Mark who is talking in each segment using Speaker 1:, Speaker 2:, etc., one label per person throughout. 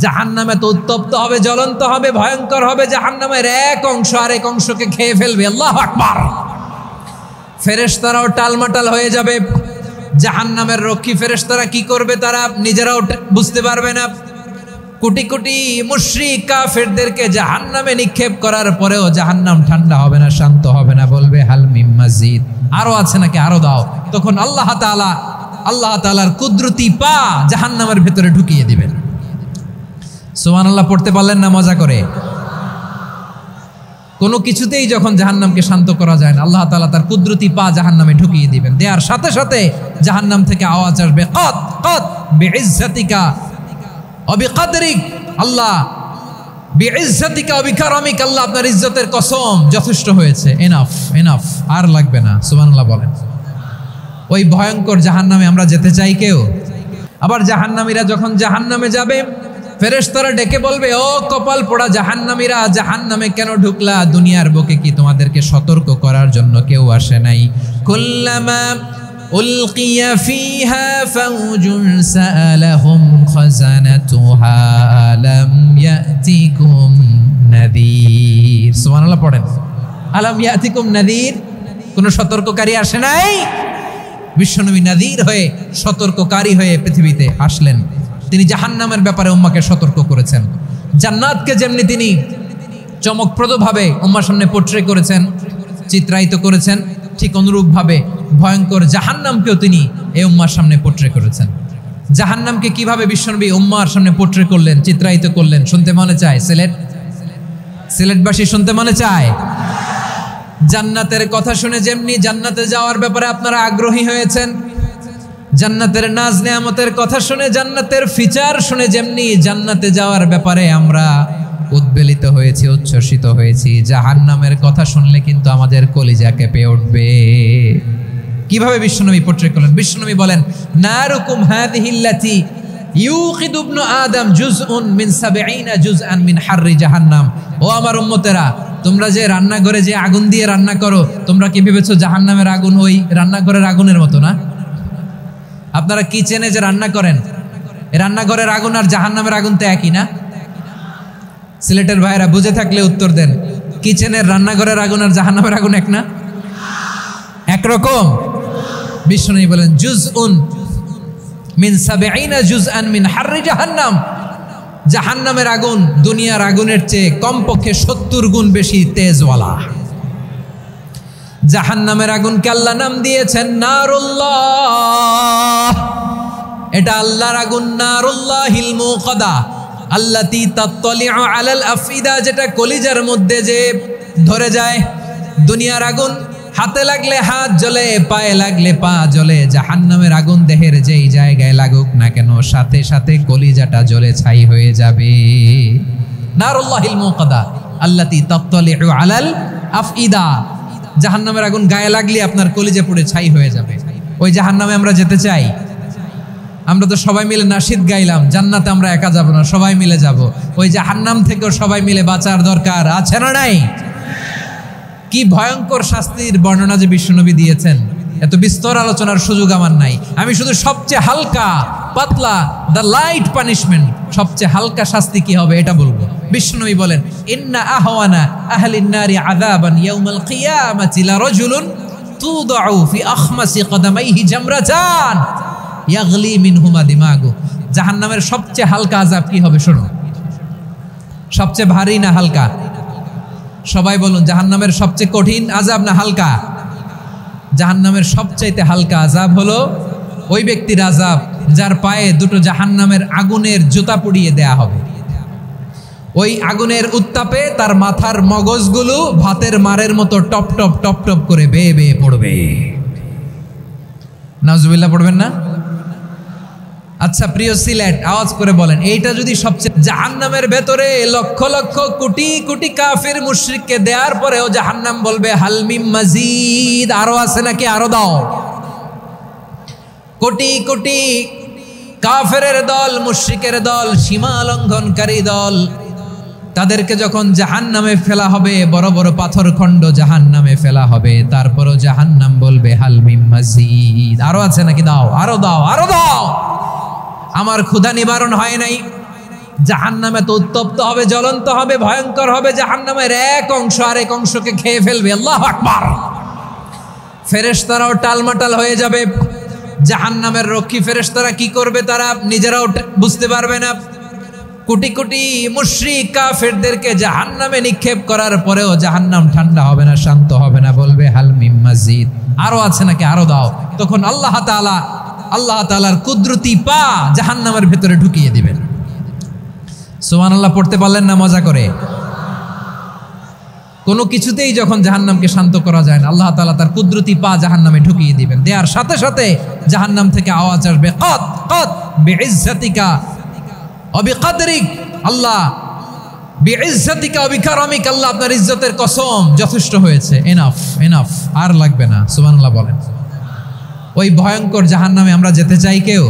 Speaker 1: জাহান্নামে তো উত্তপ্ত হবে, জ্বলন্ত হবে, ভয়ঙ্কর হবে। জাহান্নামের এক অংশ আরেক অংশকে খেয়ে ফেলবে। আল্লাহু আকবার। ফেরেশতারাও টালমাটাল হয়ে যাবে। জাহান্নামের রক্ষী ফেরেশতারা কি করবে তারা নিজেরাও বুঝতে পারবে না। কোটি কোটি মুশরিক কাফেরদেরকে জাহান্নামে নিক্ষেপ করার পরেও জাহান্নাম ঠান্ডা হবে না, শান্ত হবে না, বলবে হাল মিম মাজিদ, আরো আছে নাকি, আরো দাও। তখন আল্লাহ তাআলার কুদরতি পা জাহান্নামের ভেতরে ঢুকিয়ে দিবেন। সুবহানাল্লাহ পড়তে পারলেন না মজা করে? কোনো কিছুতেই যখন জাহান্নামকে শান্ত করা যায় না, আল্লাহ তাআলা তার কুদরতি পা জাহান্নামে ঢুকিয়ে দিবেন। দেওয়ার সাথে সাথে জাহান্নাম থেকে আওয়াজ আসবে, কত কত বিইজ্জাতিকা ওয়া বিকদরিক, আল্লাহ বিইজ্জাতিকা ওয়া বিকারামিক, আল্লাহ আপনার ইজ্জতের কসম, যথেষ্ট হয়েছে, এনাফ এনাফ, আর লাগবে না। সুবহানাল্লাহ বলেন। ওই ভয়ঙ্কর জাহান্নামে আমরা যেতে চাই কেউ? আবার জাহান্নামীরা যখন জাহান্নামে যাবে, ফেরেশতারা ডেকে বলবে, ও কপাল পোড়া জাহান্নামীরা, জাহান্নামে কেন ঢুকলা? দুনিয়ার বুকে কি তোমাদেরকে সতর্ক করার জন্য কেউ আসে নাই? কুল্লামা উলকিয়া ফিহা ফাউজুন সাআলাহুম খাযানাতুহা আলাম ইয়াতিকুম নাযীর। সুবহানাল্লাহ পড়েন। আলাম ইয়াতিকুম নাযীর, কোন সতর্ককারী আসে নাই? বিশ্বনবী নাযীর হয়ে, সতর্ককারী হয়ে পৃথিবীতে আসলেন। তিনি জাহান্নামের ব্যাপারে উম্মাকে সতর্ক করেছেন। জান্নাতকে যেমনি তিনি চমকপ্রদভাবে উম্মার সামনে পোট্রে করেছেন, চিত্রায়িত করেছেন, ঠিক অনুরূপভাবে ভয়ঙ্কর জাহান্নামকেও তিনি এই উম্মার সামনে পোট্রে করেছেন। জাহান্নামকে কিভাবে বিশ্বনবী উম্মার সামনে পোট্রে করলেন, চিত্রায়িত করলেন, শুনতে মনে চায়? সিলেটবাসী শুনতে মনে চায়? জান্নাতের কথা শুনে যেমনি জান্নাতে যাওয়ার ব্যাপারে আপনারা আগ্রহী হয়েছেন, জান্নাতের নাজ নেয়ামতের কথা শুনে, জান্নাতের ফিচার শুনে যেমনি জান্নাতে যাওয়ার ব্যাপারে আমরা উদ্বেলিত হয়েছি, উচ্ছ্বসিত হয়েছি, জাহান্নামের কথা শুনলে কিন্তু আমাদের কলিজা কেঁপে উঠবে। কিভাবে বিশ্বনবী পোট্রে করলেন? বিশ্বনবী বলেন, নারুকুম হাযিহিল্লাতী ইউকিদু ইবনু আদম জুজউন মিন ৭০ জুজআন মিন হাররি জাহান্নাম। ও আমার উম্মতেরা, তোমরা যে রান্নাঘরে যে আগুন দিয়ে রান্না করো, তোমরা কি ভেবেছো জাহান্নামের আগুন ওই রান্নাঘরের আগুনের মতো না? আপনারা কিচেনে যে রান্না করেন, রান্নাঘরের আগুন আর জাহান্নামের আগুন তো একই না? সিলেটের ভাইরা বুঝে থাকলে উত্তর দেন। কিচেনের রান্নাঘরের আগুন আর জাহান্নামের আগুন এক না? একরকম? বিশ্বনবী বলেন, জুজউন মিন ৭০ জুজআন মিন হাররি জাহান্নাম। জাহান্নামের আগুন দুনিয়ার আগুনের চেয়ে কমপক্ষে ৭০ গুণ বেশি তেজওয়ালা। জাহান্নামের আগুনকে আল্লাহ নাম দিয়েছেন নারুল্লাহ। এটা আল্লাহর আগুন, নারুল্লাহিল মুকাদা আল্লাতী তাত্তালিউ আলাল আফইদা, যেটা কলিজার মধ্যে যে ধরে যায়। দুনিয়ার আগুন হাতে লাগলে হাত জ্বলে, পায়ে লাগলে পা জ্বলে। জাহান্নামের আগুন দেহের যেই জায়গায় লাগুক না কেন, সাথে সাথে কলিজাটা জ্বলে ছাই হয়ে যাবে। নারুল্লাহিল মুকাদা আল্লাতী তাত্তালিউ আলাল আফইদা। জাহান্নামের আগুন গায়ে লাগলে আপনার কলিজা পুড়ে ছাই হয়ে যাবে। ওই জাহান্নামে আমরা যেতে চাই? আমরা তো সবাই মিলে নাশিদ গাইলাম, জান্নাতে আমরা একা যাব না, সবাই মিলে যাব। ওই জাহান্নাম থেকেও সবাই মিলে বাঁচার দরকার আছে না নাই? কি ভয়ঙ্কর শাস্তির বর্ণনা যে বিশ্বনবী দিয়েছেন, এত বিস্তর আলোচনার সুযোগ আমার নাই। আমি শুধু সবচেয়ে হালকা পাতলা, দ্য লাইট পানিশমেন্ট, সবচেয়ে হালকা শাস্তি কি হবে এটা বলবো। বিশ্বনবী বলেন, ইন্না আহওয়ানা আহলিন নারি আযাবান ইয়াউমাল কিয়ামাতি লারাজুলুন তুদাউ ফি আখমাসি কদামাইহি জামরাতান ইয়াগলি মিনহুমা দিমাগু। জাহান্নামের সবচেয়ে হালকা আযাব কি হবে শোনো। সবচেয়ে ভারী না হালকা? সবাই বলুন, জাহান্নামের সবচেয়ে কঠিন আযাব না হালকা? জাহান্নামের সবচাইতে হালকা আযাব হলো ওই ব্যক্তির আযাব যার পায়ে দুটো জাহান্নামের আগুনের জুতা পুড়িয়ে দেয়া হবে। ওই আগুনের উত্তাপে তার মাথার মগজগুলো ভাতের মারের মতো টপ টপ টপ টপ করে বেয়ে বেয়ে পড়বে। নাউজুবিল্লাহ পড়বেন না? আচ্ছা প্রিয় সিলেট, আওয়াজ করে বলেন, এইটা যদি সবচেয়ে, জাহান্নামের ভেতরে লক্ষ লক্ষ কোটি কোটি কাফির মুশরিককে দেওয়ার পরেও জাহান্নাম বলবে হাল মিম মাজিদ, আরো আছে নাকি, আরো দাও। কোটি কোটি কাফেরের দল, মুশরিকের দল, সীমা লঙ্ঘনকারী দল, তাদেরকে যখন জাহান্নামে ফেলা হবে, বড় বড় পাথর খণ্ড জাহান্নামে ফেলা হবে, তারপরও জাহান্নাম বলবে হাল মিম মাজিদ, আরো আছে নাকি, দাও, আরো দাও, আরো দাও। আমার ক্ষুধা নিবারণ হয় নাই, জাহান্নামে তো উত্তপ্ত হবে, জ্বলন্ত হবে, ভয়ঙ্কর হবে। জাহান্নামের এক অংশ আরেক অংশকে খেয়ে ফেলবে। আল্লাহু আকবার। ফেরেশতারাও টালমাটাল হয়ে যাবে। জাহান্নামের রক্ষী ফেরেশতারা কি করবে তারা নিজেরাও বুঝতে পারবে না। কোটি কোটি মুশরিক কাফেরদেরকে জাহান্নামে নিক্ষেপ করার পরেও জাহান্নাম ঠান্ডা হবে না, শান্ত হবে না, বলবে হাল মিম মাজিদ, আরো আছে নাকি, আরো দাও। তখন আল্লাহ তাআলার কুদরতি পা জাহান্নামের ভেতরে ঢুকিয়ে দিবেন। সুবহানাল্লাহ পড়তে পারলেন না মজা করে? কোনো কিছুতেই যখন জাহান্নামকে শান্ত করা যায় না, আল্লাহ তাআলা তার কুদরতি পা জাহান্নামে ঢুকিয়ে দিবেন। দেওয়ার সাথে সাথে জাহান্নাম থেকে আওয়াজ আসবে, কত কত বিইজ্জাতিকা ওয়া বিকদরিক, আল্লাহ বিইজ্জাতিকা ওয়া বিকারামিক, আল্লাহ আপনার ইজ্জতের কসম, যথেষ্ট হয়েছে, এনাফ এনাফ, আর লাগবে না। সুবহানাল্লাহ বলেন। ওই ভয়ঙ্কর জাহান্নামে আমরা যেতে চাই কেউ?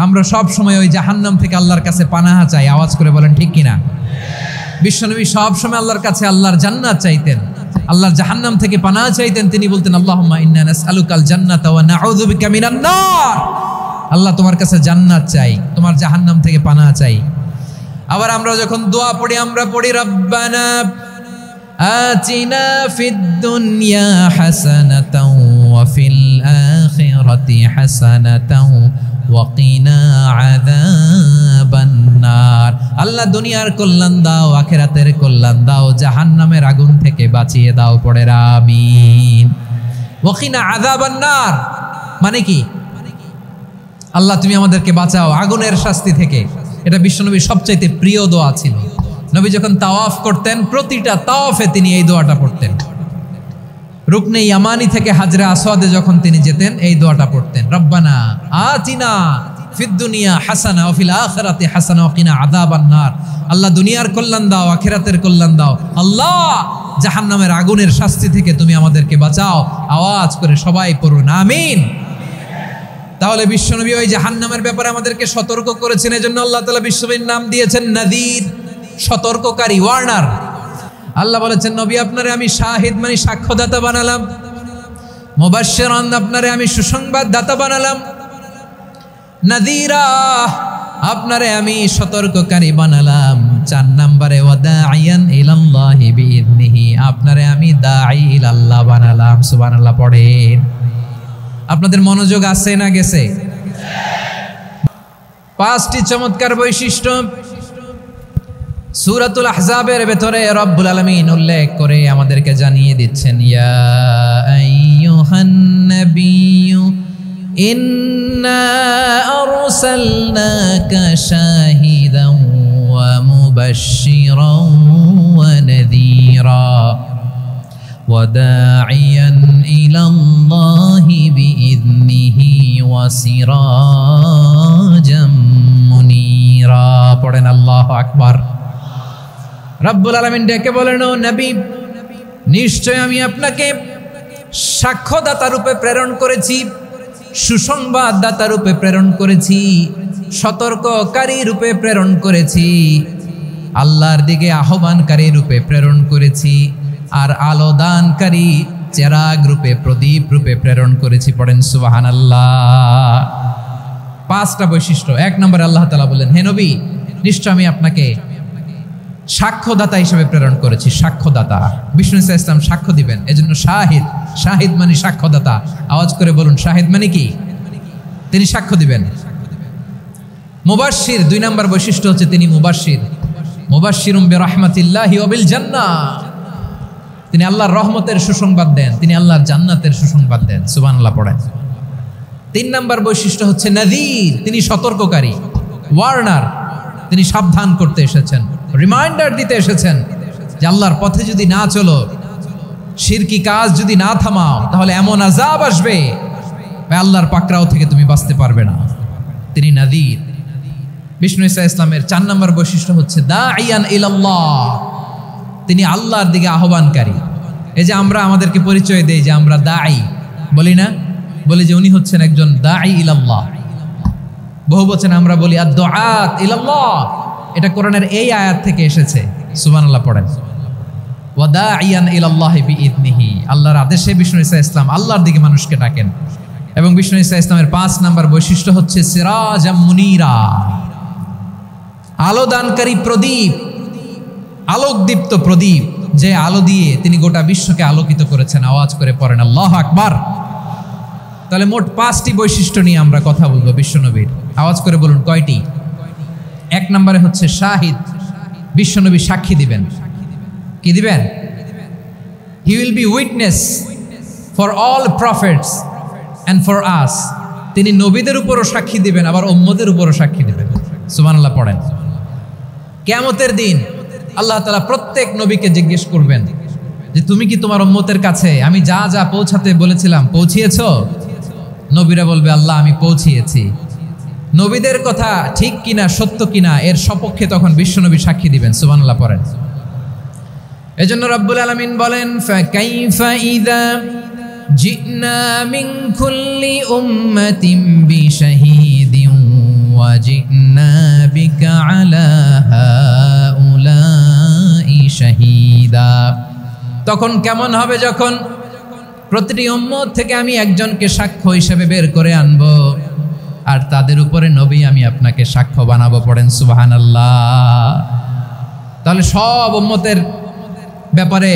Speaker 1: আমরা সব সময় ওই জাহান্নাম থেকে আল্লাহর কাছে পানাহা চাই। আওয়াজ করে বলেন ঠিক কিনা? বিশ্বনবী সব সময় আল্লাহর কাছে আল্লাহর জান্নাত চাইতেন, আল্লাহর জাহান্নাম থেকে পানাহা চাইতেন। তিনি বলতেন আল্লাহুম্মা ইন্না নাসআলুকাল জান্নাতা ওয়া নাউযু বিকা মিনান নার। আল্লাহ তোমার কাছে জান্নাত চাই, তোমার জাহান্নাম থেকে পানাহা চাই। আবার আমরা যখন দোয়া পড়ি আমরা পড়ি রব্বানা আতিনা ফিদ দুনিয়া হাসানাতাও ওয়া ফিল আখিরাতি হাসানাতাও ওয়া কিনা আযাবান নার। আল্লাহ দুনিয়ার কল্যাণ দাও, আখিরাতের কল্যাণ দাও, জাহান্নামের আগুন থেকে বাঁচিয়ে দাও। পড়ে আমিন। ওয়া কিনা আযাবান নার মানে কি? আল্লাহ তুমি আমাদেরকে বাঁচাও আগুনের শাস্তি থেকে। এটা বিশ্বনবীর সবচাইতে প্রিয় দোয়া ছিল। নবী যখন তাওয়াফ করতেন প্রতিটা তাওয়াফে তিনি এই দোয়াটা পড়তেন। রুকনে ইয়ামানি থেকে হাজরে আসওয়াদে যখন তিনি যেতেন এই দোয়াটা পড়তেন, রব্বানা আতিনা ফিদ দুনিয়া হাসানা ওয়া ফিল আখিরাতি হাসানা ওয়া কিনা আযাবান নার। আল্লাহ দুনিয়ার কল্যাণ দাও, আখিরাতের কল্যাণ দাও। আল্লাহ জাহান্নামের আগুনের শাস্তি থেকে তুমি আমাদেরকে বাঁচাও। আওয়াজ করে সবাই পড়ুন আমিন। তাহলে বিশ্বনবী ওই জাহান্নামের ব্যাপারে আমাদেরকে সতর্ক করেছেন। এজন্য আল্লাহ তাআলা বিশ্বনবীর নাম দিয়েছেন নাযীর, সতর্ককারী, ওয়ার্নার। আল্লাহ বলেছেন নবী আপনারে আমি শাহিদ মানে সাক্ষ্যদাতা বানালাম, মুবাশশিরান আপনারে আমি সুসংবাদ দাতা বানালাম, নাযীরা আপনারে আমি সতর্ককারী বানালাম। 4 নম্বরে ওয়া দাঈয়ান ইলাল্লাহি বিইذনিহি, আপনারে আমি দাঈ ইলাল্লাহ বানালাম। সুবহানাল্লাহ পড়েন। আপনাদের মনোযোগ আছে না গেছে? 5টি চমৎকার বৈশিষ্ট্য সূরাতুল আহজাবের ভেতরে রব্বুল আলামিন উল্লেখ করে আমাদেরকে জানিয়ে দিচ্ছেন, ইয়া আইয়ুহান নাবিয়্যু ইন্না আরসালনাকা শাহিদান ওয়া মুবাশশিরান ওয়া নাযীরা وداعيا إلى الله بإذنه وسراجا منيرا। পড়েন আল্লাহু আকবার। রব্বুল আলামিন ডেকে বলেন, ও নবী নিশ্চয় আমি আপনাকে সাক্ষ্যদাতা রূপে প্রেরণ করেছি, সুসংবাদদাতা রূপে প্রেরণ করেছি, সতর্ককারী রূপে প্রেরণ করেছি, আল্লাহর দিকে আহ্বানকারী রূপে প্রেরণ করেছি, আর আলো দানকারী চেরাগ রূপে, প্রদীপ রূপে প্রেরণ করেছি। পড়েন সুবহানাল্লাহ। 5টা বৈশিষ্ট্য। 1 নম্বরে আল্লাহ তাআলা বলেন, হে নবী নিশ্চয় আমি আপনাকে সাক্ষ্যদাতা হিসেবে প্রেরণ করেছি। সাক্ষ্যদাতা, বিষ্ণু ইসা ইসলাম সাক্ষ্য দিবেন, এজন্য শাহিদ। শাহিদ মানে সাক্ষ্যদাতা। আওয়াজ করে বলুন শাহিদ মানে কি? তিনি সাক্ষ্য দিবেন। মুবাশশির, 2 নম্বর বৈশিষ্ট্য হচ্ছে তিনি মুবাশশির। মুবাশশিরুম বিরাহমাতিল্লাহি ওয়া বিল জান্নাহ, তিনি আল্লাহর রহমতের সুসংবাদ দেন, তিনি আল্লাহর জান্নাতের সুসংবাদ দেন। সুবহানাল্লাহ পড়েন। 3 নম্বর বৈশিষ্ট্য হচ্ছে নাযীর, তিনি সতর্ককারী, ওয়ার্নার। তিনি সাবধান করতে এসেছেন, রিমাইন্ডার দিতে এসেছেন যে আল্লাহর পথে যদি না চলো, শিরকি কাজ যদি না থামাও, তাহলে এমন আযাব আসবে আল্লাহর পাকড়াও থেকে তুমি বাঁচতে পারবে না। তিনি নাযীর। বিষ্ণু ইসা ইসলামের 4 নম্বর বৈশিষ্ট্য হচ্ছে দাঈয়ান ইলাল্লাহ, তিনি আল্লাহর দিকে আহ্বানকারী। এই যে আমরা আমাদেরকে পরিচয় দেই যে আমরা দাঈ, বলি না? বলি যে উনি হচ্ছেন একজন দাঈ ইলাল্লাহ। বহু বচনে আমরা বলি আদ-দুআত ইলাল্লাহ। এটা কোরআনের এই আয়াত থেকে এসেছে। সুবহানাল্লাহ পড়েন। ওয়া দাঈয়ান ইলাল্লাহি বিইذনিহি, আল্লাহর আদেশে বিষ্ণু ইসা ইসলাম আল্লাহর দিকে মানুষকে ডাকেন। এবং বিষ্ণু ইসা ইসলামের 5 নম্বর বৈশিষ্ট্য হচ্ছে সিরাজাম মুনীরা, আলোদানকারী প্রদীপ, আলোকদীপ্ত প্রদীপ, যে আলো দিয়ে তিনি গোটা বিশ্বকে আলোকিত করেছেন। আওয়াজ করে পড়েন আল্লাহু আকবার। তাহলে মোট 5টি বৈশিষ্ট্য নিয়ে আমরা কথা বলবো বিশ্বনবীর। আওয়াজ করে বলুন কয়টি? 1 নম্বরে হচ্ছে শাহিদ, বিশ্বনবী সাক্ষী দিবেন। কি দিবেন? He will be witness for all prophets and for us. তিনি নবীদের উপরও সাক্ষী দিবেন, আবার উম্মতের উপরও সাক্ষী দিবেন। সুবহানাল্লাহ পড়েন। কিয়ামতের দিন আল্লাহ তাআলা প্রত্যেক নবীকে জিজ্ঞেস করবেন যে তুমি কি তোমার উম্মতের কাছে আমি যা যা পৌঁছাতে বলেছিলাম পৌঁছিয়েছো? নবীরা বলবে আল্লাহ আমি পৌঁছিয়েছি। নবীদের কথা ঠিক কিনা, সত্য কিনা, এর সপক্ষে তখন বিশ্বনবী সাক্ষী দিবেন। সুবহানাল্লাহ পড়েন। এজন্য রব্বুল আলামিন বলেন ফাকাইফা ইযা জিনা মিন কুল্লি উম্মাতিন বিশাহীদিন ওয়া জিনা বিকা আলা হাউলাই শাহীদা। তখন কেমন হবে যখন প্রতিটি উম্মত থেকে আমি একজনকে সাক্ষ্য হিসেবে বের করে আনব, আর তাদের উপরে নবী আমি আপনাকে সাক্ষ্য বানাবো। পড়েন সুবহানাল্লাহ। তাহলে সব উম্মতের ব্যাপারে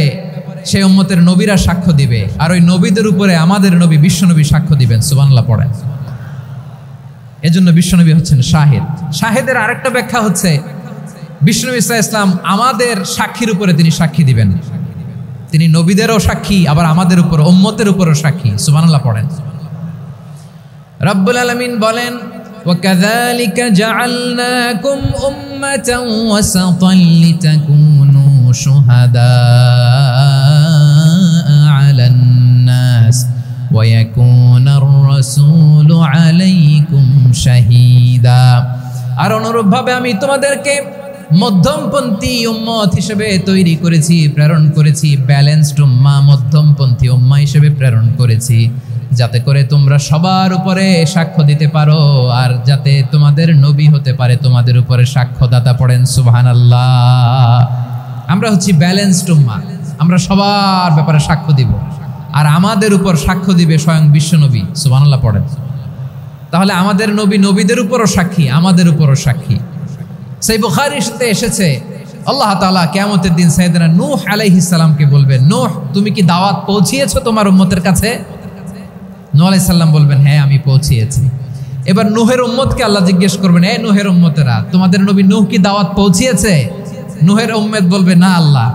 Speaker 1: সেই উম্মতের নবীরা সাক্ষ্য দিবে, আর ওই নবীদের উপরে আমাদের নবী বিশ্বনবী সাক্ষ্য দিবেন। সুবহানাল্লাহ পড়েন। এজন্য বিশ্বনবী হচ্ছেন শাহিদ। শাহিদের আরেকটা ব্যাখ্যা হচ্ছে বিশ্বনবী সাল্লাল্লাহু আলাইহি ওয়াসাল্লাম আমাদের সাক্ষীর উপরে তিনি সাক্ষী দিবেন। তিনি নবীদেরও সাক্ষী, আবার আমাদের উপর উম্মতের উপরও সাক্ষী। সুবহানাল্লাহ পড়েন। রব্বুল আলামিন বলেন ওয়াকাযালিকা জাআলনাকুম উম্মাতান ওয়াসাতান লিতাকুনু শুহাদা আলান নাস ওয়া ইয়াকুনার রাসূলু আলাইকুম শাহীদা। আর অনুরূপভাবে আমি তোমাদেরকে মধ্যমপন্থী উম্মত হিসেবে তৈরি করেছি, প্রেরণ করেছি। ব্যালেন্সড উম্মাহ, মধ্যমপন্থী উম্মাহ হিসেবে প্রেরণ করেছি, যাতে করে তোমরা সবার উপরে সাক্ষ্য দিতে পারো, আর যাতে তোমাদের নবী হতে পারে তোমাদের উপরে সাক্ষ্যদাতা। পড়েন সুবহানাল্লাহ। আমরা হচ্ছি ব্যালেন্সড উম্মাহ, আমরা সবার ব্যাপারে সাক্ষ্য দিব, আর আমাদের উপর সাক্ষ্য দিবে স্বয়ং বিশ্বনবী। সুবহানাল্লাহ পড়েন। তাহলে আমাদের নবী নবীদের উপরও সাক্ষী, আমাদের উপরও সাক্ষী। সেই বুখারীর সাথে এসেছে আল্লাহ তাআলা কিয়ামতের দিন সাইয়েদনা নূহ আলাইহিস সালামকে বলবেন, নূহ তুমি কি দাওয়াত পৌঁছিয়েছো তোমার উম্মতের কাছে? নূহ আলাইহিস সালাম বলবেন হ্যাঁ আমি পৌঁছিয়েছি। এবার নূহের উম্মতকে আল্লাহ জিজ্ঞেস করবেন, এ নূহের উম্মতেরা তোমাদের নবী নূহ কি দাওয়াত পৌঁছিয়েছে? নূহের উম্মত বলবে না আল্লাহ,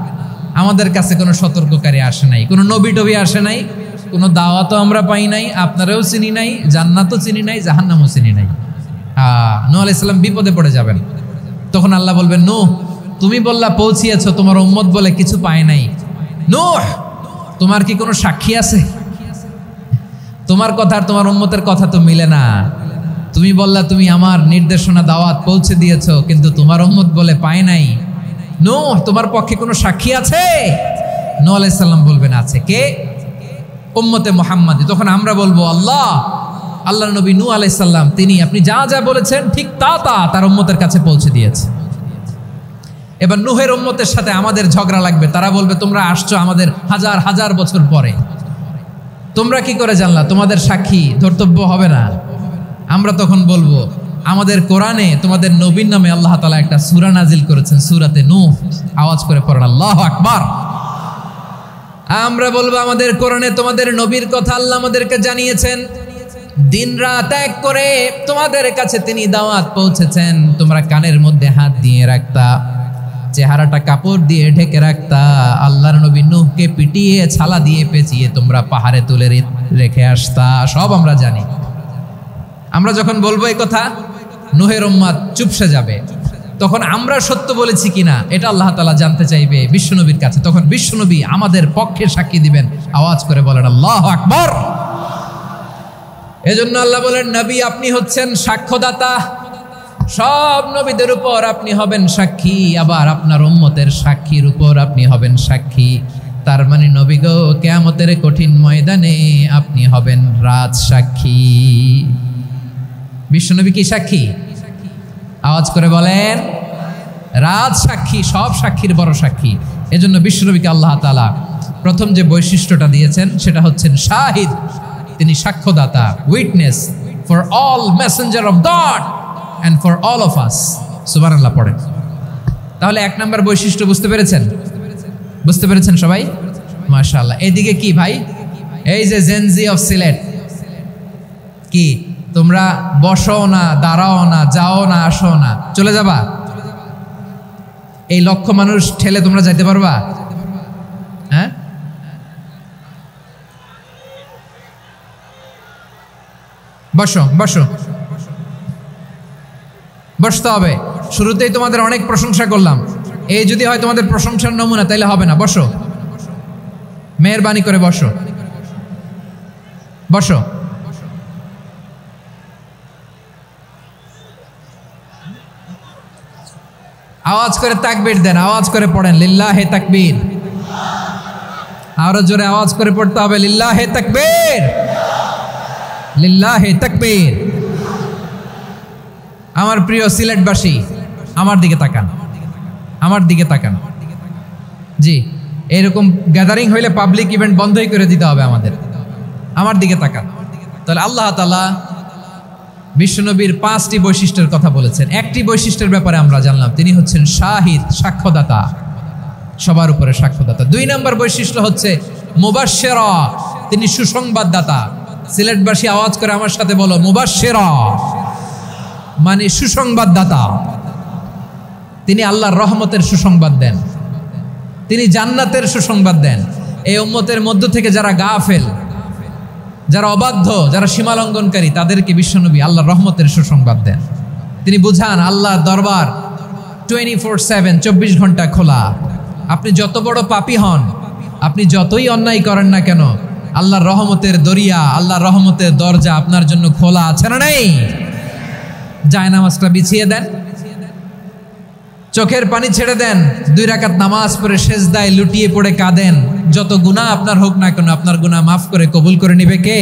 Speaker 1: আমাদের কাছে কোনো সতর্ককারী আসে নাই, কোনো নবী টবি আসে নাই, কোনো দাওয়াতও আমরা পাই নাই, আপনারাও চিনি নাই, জান্নাতও চিনি নাই, জাহান্নামও চিনি নাই। নূহ আলাইহিস সালাম বিপদে পড়ে যাবেন। তখন আল্লাহ বলবেন নূহ তুমি বললা পৌঁছিয়েছো, তোমার উম্মত বলে কিছু পায় নাই। নূহ তোমার কি কোনো সাক্ষী আছে? তোমার কথা আর তোমার উম্মতের কথা তো মিলে না। তুমি বললা তুমি আমার নির্দেশনা দাওয়াত পৌঁছে দিয়েছো, কিন্তু তোমার উম্মত বলে পায় নাই। নূহ তোমার পক্ষে কোনো সাক্ষী আছে? নূহ আলাইহিস সালাম বলবেন আছে। কে? উম্মতে মুহাম্মাদী। তখন আমরা বলবো আল্লাহর নবী নূহ আলাইহিস সালাম তিনি আপনি যা যা বলেছেন ঠিক তা তার উম্মতের কাছে পৌঁছে দিয়েছে। এবার নূহের উম্মতের সাথে আমাদের ঝগড়া লাগবে। তারা বলবে তোমরা আসছো আমাদের হাজার হাজার বছর পরে, তোমরা কি করে জানলা? তোমাদের সাক্ষী ধর্তব্য হবে না। আমরা তখন বলবো আমাদের কোরআনে তোমাদের নবীর নামে আল্লাহ তাআলা একটা সূরা নাজিল করেছেন, সূরাতে নূহ। আওয়াজ করে পড়েন আল্লাহু আকবার। আমরা বলবো আমাদের কোরআনে তোমাদের নবীর কথা আল্লাহ আমাদেরকে জানিয়েছেন, দিন রাত এক করে তোমাদের কাছে তিনি দাওয়াত পৌঁছেছেন। তোমরা কানের মধ্যে হাত দিয়ে রাখতা, চেহারাটা কাপড় দিয়ে ঢেকে রাখতা, আল্লাহর নবী নূহকে পিটিয়ে ছালা দিয়ে পেঁচিয়ে তোমরা পাহাড়ে তুলে রেখে আসতা। সব আমরা জানি। আমরা যখন বলবো এই কথা নূহের উম্মত চুপসে যাবে। তখন আমরা সত্য বলেছি কিনা এটা আল্লাহ তাআলা জানতে চাইবে বিশ্বনবীর কাছে। তখন বিশ্বনবী আমাদের পক্ষে সাক্ষী দিবেন। আওয়াজ করে বলেন আল্লাহু আকবার। এজন্য আল্লাহ বলেন নবী আপনি হচ্ছেন সাক্ষ্যদাতা, সব নবীদের উপর আপনি হবেন সাক্ষী, আবার আপনার উম্মতের সাক্ষীর উপর আপনি হবেন সাক্ষী। তার মানে নবী গো কিয়ামতের কঠিন ময়দানে আপনি হবেন রাজ সাক্ষী। বিশ্বনবী কি সাক্ষী? আওয়াজ করে বলেন রাজ সাক্ষী, সব সাক্ষীর বড় সাক্ষী। এজন্য বিশ্বনবীকে আল্লাহ তাআলা প্রথম যে বৈশিষ্ট্যটা দিয়েছেন সেটা হচ্ছেন শাহিদ। তিনি সাক্ষ্যদাতা, witness for all messenger of God and for all of us. সুবহানাল্লাহ পড়েন। তাহলে 1 নম্বর বৈশিষ্ট্য বুঝতে পেরেছেন? বুঝতে পেরেছেন সবাই? মাশাআল্লাহ। এদিকে কি ভাই, এই যে জেনজি অফ সিলেট, কি তোমরা বসো না, দাঁড়াও না, যাও না, আসো না, চলে যাবা? এই লক্ষ মানুষ ঠেলে তোমরা যাইতে পারবা? হ্যাঁ, বসো বসো, বসতে হবে। শুরুতেই তোমাদের অনেক প্রশংসা করলাম, এই যদি হয় তোমাদের প্রশংসার নমুনা, তাইলে হবে না। বসো, মেহেরবানি করে বসো, বসো। আওয়াজ করে তাকবীর দেন, আওয়াজ করে পড়েন লিল্লাহে তাকবীর। আরো জোরে আওয়াজ করে পড়তে হবে লিল্লাহে তাকবীর, লিল্লাহে তাকবীর। আমার প্রিয় সিলেটবাসী, আমার দিকে তাকান, আমার দিকে তাকান। জি, এরকম গ্যাদারিং হইলে পাবলিক ইভেন্ট বন্ধই করে দিতে হবে আমাদের। আমার দিকে তাকান। তাহলে আল্লাহ তাআলা বিশ্বনবীর 5টি বৈশিষ্ট্যের কথা বলেছেন। একটি বৈশিষ্ট্যের ব্যাপারে আমরা জানলাম, তিনি হচ্ছেন শাহিদ, সাক্ষ্যদাতা, সবার উপরে সাক্ষ্যদাতা। 2 নম্বর বৈশিষ্ট্য হচ্ছে মুবাশশিরা, তিনি সুসংবাদদাতা। সিলেটবাসী আওয়াজ করে আমার সাথে বলো, মুবাশশিরা মানে সুসংবাদদাতা। তিনি আল্লাহর রহমতের সুসংবাদ দেন, তিনি জান্নাতের সুসংবাদ দেন। এই উম্মতের মধ্য থেকে যারা গাফেল, যারা অবাধ্য, যারা সীমালঙ্ঘনকারী, তাদেরকে বিশ্বনবী আল্লাহর রহমতের সুসংবাদ দেন। তিনি বুঝান আল্লাহর দরবার 24/7, 24 ঘন্টা খোলা। আপনি যত বড় পাপী হন, আপনি যতই অন্যায় করেন না কেন, আল্লাহর রহমতের দরিয়া, আল্লাহর রহমতের দরজা আপনার জন্য খোলা আছে না নেই? জায়নামাজটা বিছিয়ে দেন, চোখের পানি ছেড়ে দেন, 2 রাকাত নামাজ পড়ে সেজদায় লুটিয়ে পড়ে কাঁদেন। যত গুনাহ আপনার হোক না কেন, আপনার গুনাহ মাফ করে কবুল করে নিবে কে?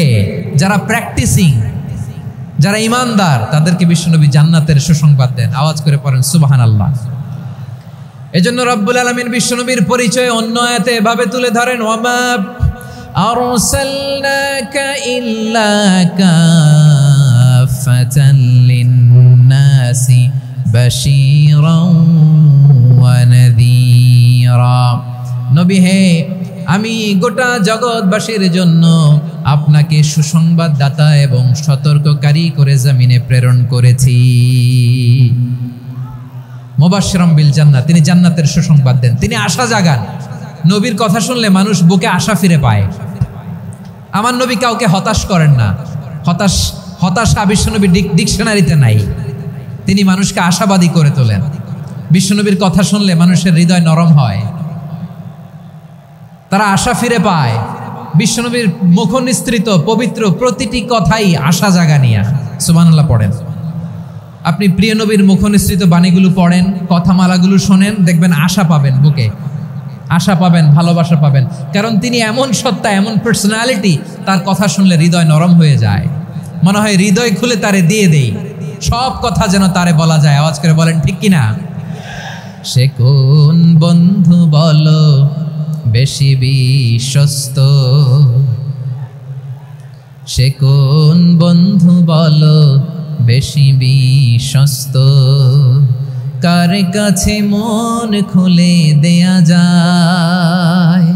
Speaker 1: যারা প্র্যাকটিসিং, যারা ইমানদার, তাদেরকে বিশ্বনবী জান্নাতের সুসংবাদ দেন। আওয়াজ করে পড়েন সুবহানাল্লাহ। এজন্য রব্বুল আলামিন বিশ্বনবীর পরিচয় অন্য আয়াতে এভাবে তুলে ধরেন, ওয়ামা আরসালনাকা ইল্লা কাফাতান লিন-নাসি বাশীরাও ওয়া নাযীরা। নবী হে, আমি গোটা জগৎবাসীর জন্য আপনাকে সুসংবাদদাতা এবং সতর্ককারী করে জমিনে প্রেরণ করেছি। মুবাশশিরাম বিল জান্নাত, তিনি জান্নাতের সুসংবাদ দেন, তিনি আশা জাগান। নবীর কথা শুনলে মানুষ বুকে আশা ফিরে পায়। আমার নবী কাউকে হতাশ করেন না। হতাশা বিশ্বনবীর ডিকশনারিতে নাই। তিনি মানুষকে আশাবাদী করে তোলেন। বিশ্বনবীর কথা শুনলে মানুষের হৃদয় নরম হয়, তারা আশা ফিরে পায়। বিশ্বনবীর মুখ নিঃসৃত পবিত্র প্রতিটি কথাই আশা জাগানিয়া। সুবহানাল্লাহ পড়েন। আপনি প্রিয় নবীর মুখ নিঃসৃত বাণীগুলো পড়েন, কথামালাগুলো শোনেন, দেখবেন আশা পাবেন, বুকে আশা পাবেন, ভালোবাসা পাবেন। কারণ তিনি এমন সত্তা, এমন পার্সোনালিটি, তার কথা শুনলে হৃদয় নরম হয়ে যায়। মনে হয় হৃদয় খুলে তারে দিয়ে দেই, সব কথা যেন তারে বলা যায়। আওয়াজ করে বলেন ঠিক কিনা? সে কোন বন্ধু বলো বেশি বিশ্বস্ত, সে কোন বন্ধু বলো বেশি বিশ্বস্ত, কার কাছে মন খুলে দেয়া যায়,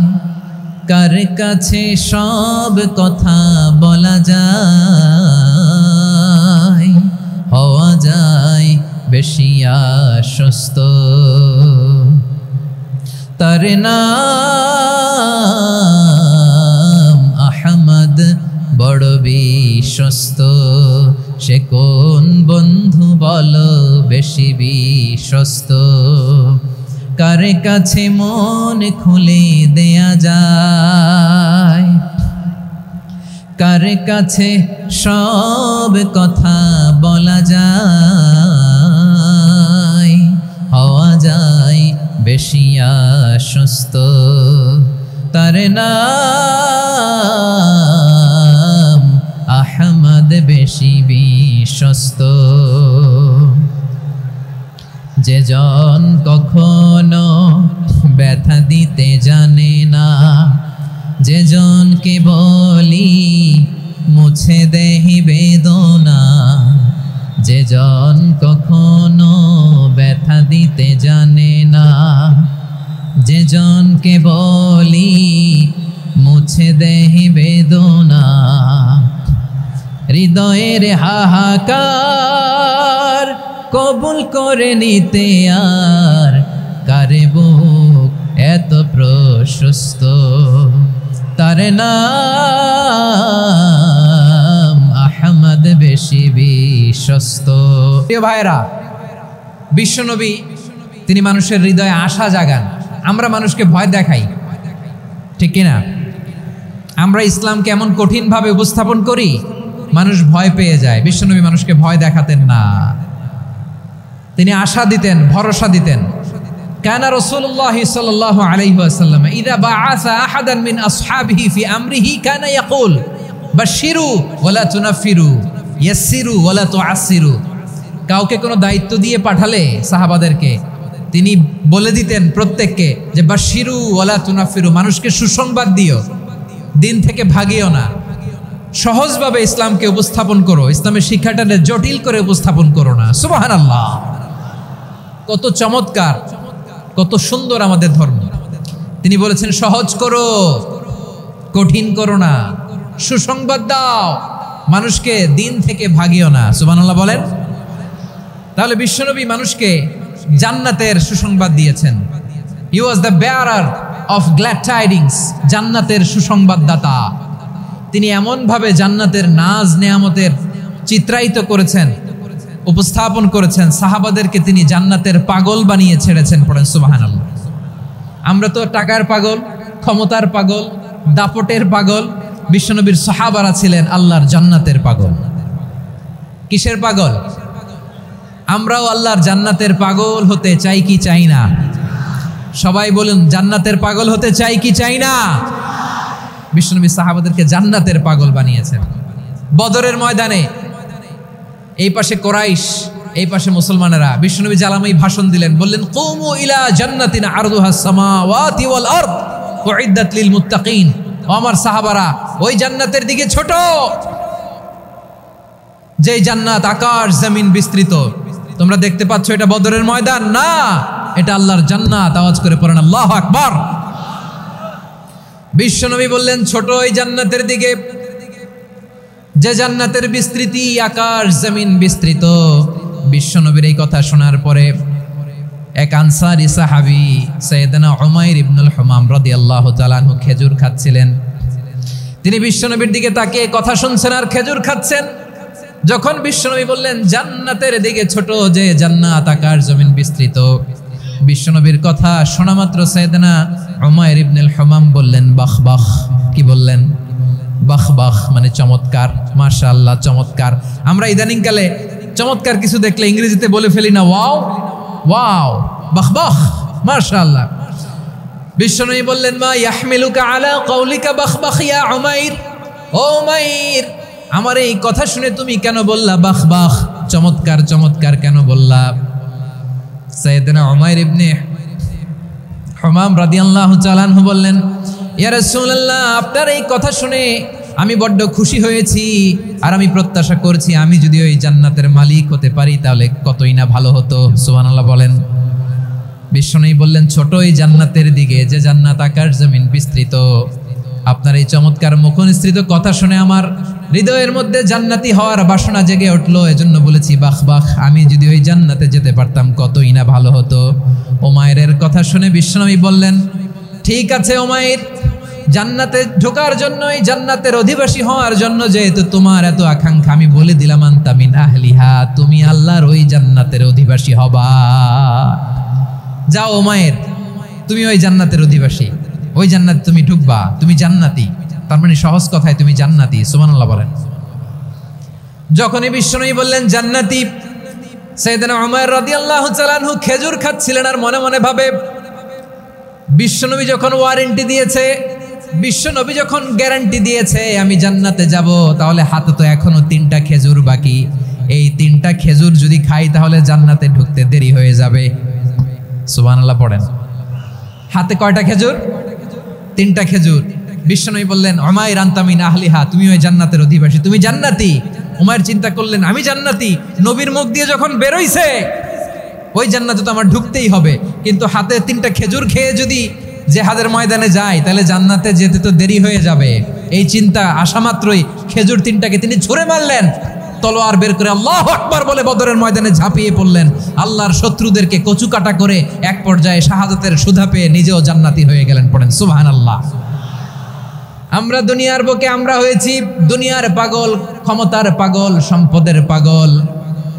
Speaker 1: কার কাছে সব কথা বলা যায়, হওয়া যায় বেশি আশ্বস্ত। তার নাম আহমদ, বড় বিশ্বস্ত। সে কোন বন্ধু বলো বেশি বিশ্বস্ত, কার কাছে মন খুলে দেয়া যায়, কার কাছে সব কথা বলা যায়, হওয়া যায় বেশি আশ্বস্ত। তার নাম আহমদ, বেশি বিশ্বস্ত। যে জন কখনো ব্যথা দিতে জানে না, যে জনকে বলি মুছে দেহি বেদনা, যে জন কখনো না, যে জনকে বলি মুছে দেহি বেদনা, হৃদয়ের হাহাকার কবুল করে নিতে আর কারে বুক এত প্রশস্ত, তার নাম আহমদ বেশি বিশ্বস্ত। প্রিয় ভাইরা, বিশ্বনবী তিনি মানুষের হৃদয়ে আশা জাগান। আমরা মানুষকে ভয় দেখাই, ঠিক কিনা? আমরা ইসলামকে এমন কঠিনভাবে উপস্থাপন করি, মানুষ ভয় পেয়ে যায়। বিশ্বনবী মানুষকে ভয় দেখাতেন না, তিনি আশা দিতেন, ভরসা দিতেন। কানা রাসূলুল্লাহ সাল্লাল্লাহু আলাইহি ওয়াসাল্লাম ইযা বাআসা আহাদান মিন আসহাবিহি ফি আমরিহি কানা ইয়াকুল বাশশিরু ওয়ালা তুনাফিরু ইয়াসসিরু ওয়ালা তুআসসিরু। কাউকে কোনো দায়িত্ব দিয়ে পাঠালে সাহাবাদেরকে তিনি বলে দিতেন প্রত্যেককে যে বাশশিরু ওয়ালা তুনাফিরু, মানুষকে সুসংবাদ দিও, দিন থেকে ভাগিও না, সহজভাবে ইসলামকে উপস্থাপন করো, ইসলামের শিক্ষাটাকে জটিল করে উপস্থাপন করো না। সুবহানাল্লাহ, কত চমৎকার, কত সুন্দর আমাদের ধর্ম। তিনি বলেছেন সহজ করো, কঠিন করো না, সুসংবাদ দাও, মানুষকে দিন থেকে ভাগিও না। সুবহানাল্লাহ বলেন। তাহলে বিশ্বনবী মানুষকে জান্নাতের সুসংবাদ দিয়েছেন। He was the bearer of glad tidings, জান্নাতের সুসংবাদদাতা। তিনি এমনভাবে জান্নাতের নাজ নেয়ামতের চিত্রায়িত করেছেন, উপস্থাপন করেছেন, সাহাবাদেরকে তিনি জান্নাতের পাগল বানিয়ে ছেড়েছেন। পড়েন সুবহানাল্লাহ। আমরা তো টাকার পাগল, ক্ষমতার পাগল, দাপটের পাগল। বিশ্বনবীর সাহাবারা ছিলেন আল্লাহর জান্নাতের পাগল। কিসের পাগল? আমরাও আল্লাহর জান্নাতের পাগল হতে চাই কি চাই না? সবাই বলুন, জান্নাতের পাগল হতে চাই কি চাই না? বিশ্বনবী সাহাবাদেরকে জান্নাতের পাগল বানিয়েছেন। বদরের ময়দানে এই পাশে কোরাইশ, এই পাশে মুসলমানেরা। বিশ্বনবী জালামাই ভাষণ দিলেন, বললেন কুমু ইলা জান্নাতিন আরদুহাস সামাওয়াতি ওয়াল আরদ উইদ্দাত লিল মুত্তাকিন। ও আমার সাহাবারা, ওই জান্নাতের দিকে ছোট, যেই জান্নাত আকাশ জমিন বিস্তৃত। তোমরা দেখতে পাচ্ছ এটা বদরের ময়দান না, এটা আল্লাহর জান্নাত। আওয়াজ করে পড়েন আল্লাহু আকবার। বিশ্বনবী বললেন ছোট ওই জান্নাতের দিকে, যে জান্নাতের বিস্তৃতি আকাশ জমিন বিস্তৃত। বিশ্বনবীর এই কথা শোনার পরে এক আনসারী সাহাবী সাইয়েদনা উমাইর ইবনুল হুমাম রাদিয়াল্লাহু তাআলা আনহু খেজুর খাচ্ছিলেন। তিনি বিশ্বনবীর দিকে তাকিয়ে কথা শুনছেন আর খেজুর খাচ্ছেন। যখন বিশ্বনবী বললেন জান্নাতের দিকে ছোট, যে জান্নাত আকাশ জমিন বিস্তৃত, বিশ্বনবীর কথা শোনা মাত্র সাইয়েদনা উমাইর ইবনুল হুমাম বললেন বাহ বাহ। কি বললেন? বাহ বাহ মানে চমৎকার, মাশাআল্লাহ চমৎকার। আমরা ইদানিং কালে চমৎকার কিছু দেখলে ইংরেজিতে বলে ফেলি না ওয়াও ওয়াও, বাহ বাহ, মাশাআল্লাহ। বিশ্বনবী বললেন মা ইয়াহমিলুকা আলা কওলিকা বাহ বাহ ইয়া উমাইর। ও উমাইর, আমার এই কথা শুনে তুমি কেন বললা বাহ বাহ, চমৎকার চমৎকার কেন বললা? সাইয়েদনা উমাইর ইবনে হুমাম রাদিয়াল্লাহু তাআলা আনহু বললেন ইয়া রাসূলুল্লাহ, আপনার এই কথা শুনে আমি বড্ড খুশি হয়েছি, আর আমি প্রত্যাশা করছি আমি যদি ওই জান্নাতের মালিক হতে পারি তাহলে কতই না ভালো হতো। সুবহানাল্লাহ বলেন। বিশ্বনবী বললেন ছোট এই জান্নাতের দিকে, যে জান্নাত আকাশ জমিন বিস্তৃত। আপনার এই চমৎকার মুখনিসৃত কথা শুনে আমার হৃদয়ের মধ্যে জান্নাতি হওয়ার বাসনা জেগে উঠলো, এজন্য বলেছি বাহ বাহ, আমি যদি ওই জান্নাতে যেতে পারতাম কতই না ভালো হতো। উমাইরের কথা শুনে বিশ্বনবী বললেন ঠিক আছে উমাইর, জান্নাতে ঢোকার জন্য, এই জান্নাতের অধিবাসী হওয়ার জন্য যেহেতু তোমার এত আকাঙ্ক্ষা, আমি বলে দিলাম আনতা মিন আহলিহা, তুমি আল্লাহর ওই জান্নাতের অধিবাসী হবা। যাও উমাইর, তুমি ওই জান্নাতের অধিবাসী, ওই জান্নাতে তুমি ঢুকবা, তুমি জান্নাতি। তার মানে সহজ কথায় তুমি জান্নাতি। সুবহানাল্লাহ বলেন। যখনই বিশ্বনবী বললেন জান্নাতি, সাইয়েদনা উমাইর রাদিয়াল্লাহু তাআলা আনহু খেজুর খাচ্ছিলেন আর মনে মনে ভাবে বিশ্বনবী যখন ওয়ারেন্টি দিয়েছে, বিশ্বনবী যখন গ্যারান্টি দিয়েছে আমি জান্নাতে যাব, তাহলে হাতে তো এখনো 3টা খেজুর বাকি। এই 3টা খেজুর যদি খাই তাহলে জান্নাতে ঢুকতে দেরি হয়ে যাবে। সুবহানাল্লাহ পড়েন। হাতে কয়টা খেজুর? 3টা খেজুর। বিশ্বনবী বললেন উমাইর আনতা মিন আহলিহা, তুমি ওই জান্নাতের অধিবাসী, তুমি জান্নাতি। উমাইর চিন্তা করলেন আমি জান্নাতি, নবীর মুখ দিয়ে যখন বেরোইছে ওই জান্নাতে তো আমার ঢুকতেই হবে, কিন্তু হাতে 3টা খেজুর খেয়ে যদি জেহাদের ময়দানে যায় তাহলে জান্নাতে যেতে তো দেরি হয়ে যাবে। এই চিন্তা আসা মাত্রই খেজুর 3টাকে তিনি ছুঁড়ে মারলেন, তলোয়ার বের করে আল্লাহু আকবার বলে বদরের ময়দানে ঝাঁপিয়ে পড়লেন। আল্লাহর শত্রুদেরকে কচুকাটা করে এক পর্যায়ে শাহাদাতের সুধা পেয়ে নিজেও জান্নাতি হয়ে গেলেন। পড়েন সুবহানাল্লাহ। আমরা দুনিয়ার বুকে আমরা হয়েছি দুনিয়ার পাগল, ক্ষমতার পাগল, সম্পদের পাগল,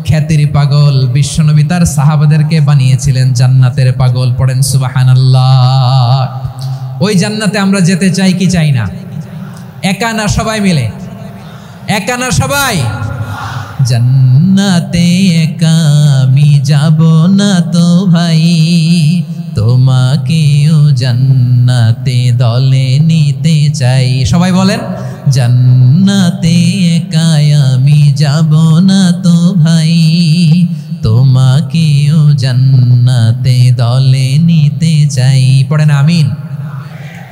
Speaker 1: খ্যাতির পাগল। বিশ্বনবী তার সাহাবাদেরকে বানিয়েছিলেন জান্নাতের পাগল। পড়েন সুবহানাল্লাহ। ওই জান্নাতে আমরা যেতে চাই কি চাই না? একা না সবাই মিলে? একা না সবাই? জান্নাতে একা আমি যাব না তো ভাই, তোমাকেও জান্নাতে দলে নিতে চাই। সবাই বলেন, জান্নাতে একা আমি যাব না তো ভাই, তোমাকেও জান্নাতে দলে নিতে চাই। পড়েন আমিন।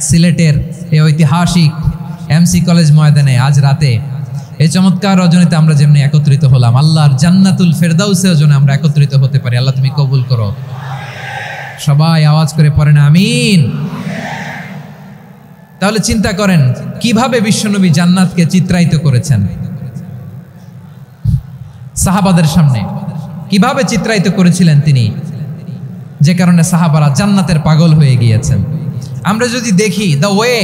Speaker 1: সিলেটের এই ঐতিহাসিক এমসি কলেজ ময়দানে আজ রাতে এই চমৎকার রজনীতে আমরা যেমনি একত্রিত হলাম, আল্লাহর জান্নাতুল ফেরদাউসের জন্য আমরা একত্রিত হতে পারি। আল্লাহ তুমি কবুল করো। সবাই আওয়াজ করে পড়েন আমিন। তাহলে চিন্তা করেন কিভাবে বিশ্বনবী জান্নাতকে চিত্রায়িত করেছেন সাহাবাদের সামনে, কিভাবে চিত্রায়িত করেছিলেন তিনি, যে কারণে সাহাবারা জান্নাতের পাগল হয়ে গিয়েছেন। আমরা যদি দেখি the way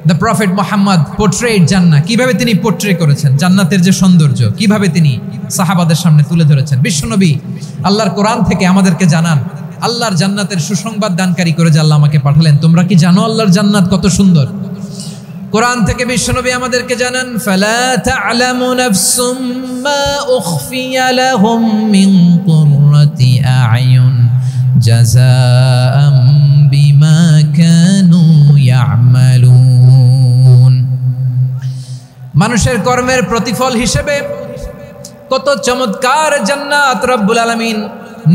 Speaker 1: the prophet Muhammad portrait জান্নাত, কিভাবে তিনি পোর্ট্রে করেছেন জান্নাতের যে সৌন্দর্য, কিভাবে তিনি সাহাবাদের সামনে তুলে ধরেছেন। বিশ্বনবী আল্লাহর কোরআন থেকে আমাদেরকে জানান আল্লাহর জান্নাতের সুসংবাদ দানকারী করে যে আল্লাহ আমাকে পাঠালেন। তোমরা কি জানো আল্লাহর জান্নাত কত সুন্দর? কোরআন থেকে বিশ্বনবী আমাদেরকে জানান, ফালা তা'লামু নাফসুম মা উখফিয়া লাহুম মিন কুররাতি আ'য়ুন জাযাআম বিমা কানু ইয়া'মালুন। মানুষের কর্মের প্রতিফল হিসেবে কত চমৎকার জান্নাত রব্বুল আলামিন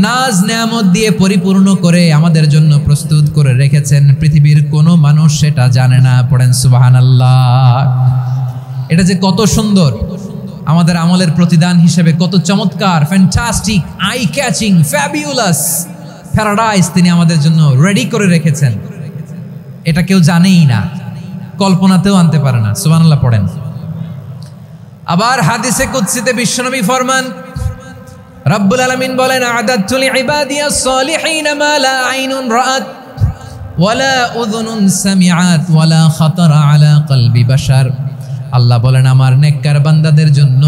Speaker 1: নাজ নেয়ামত দিয়ে পরিপূর্ণ করে আমাদের জন্য প্রস্তুত করে রেখেছেন। পৃথিবীর কোনো মানুষ সেটা জানে না। পড়েন সুবহানাল্লাহ। এটা যে কত সুন্দর, আমাদের আমলের প্রতিদান হিসেবে কত চমৎকার, fantastic, eye catching, fabulous paradise তিনি আমাদের জন্য রেডি করে রেখেছেন। এটা কেউ জানেই না, কল্পনাতেও আনতে পারে না। সুবহানাল্লাহ পড়েন। আবার হাদিসে কুদসিতে বিশ্বনবী ফরমান, রব্বুল আলামিন বলেন, আ'দাতু লিইবাদিয়াস সালিহিন মা লা আইনুন রাআত ওয়ালা উযুনুন সামিআত ওয়ালা খাতারা আলা কলবি বাশার। আল্লাহ বলেন, আমার নেককার বান্দাদের জন্য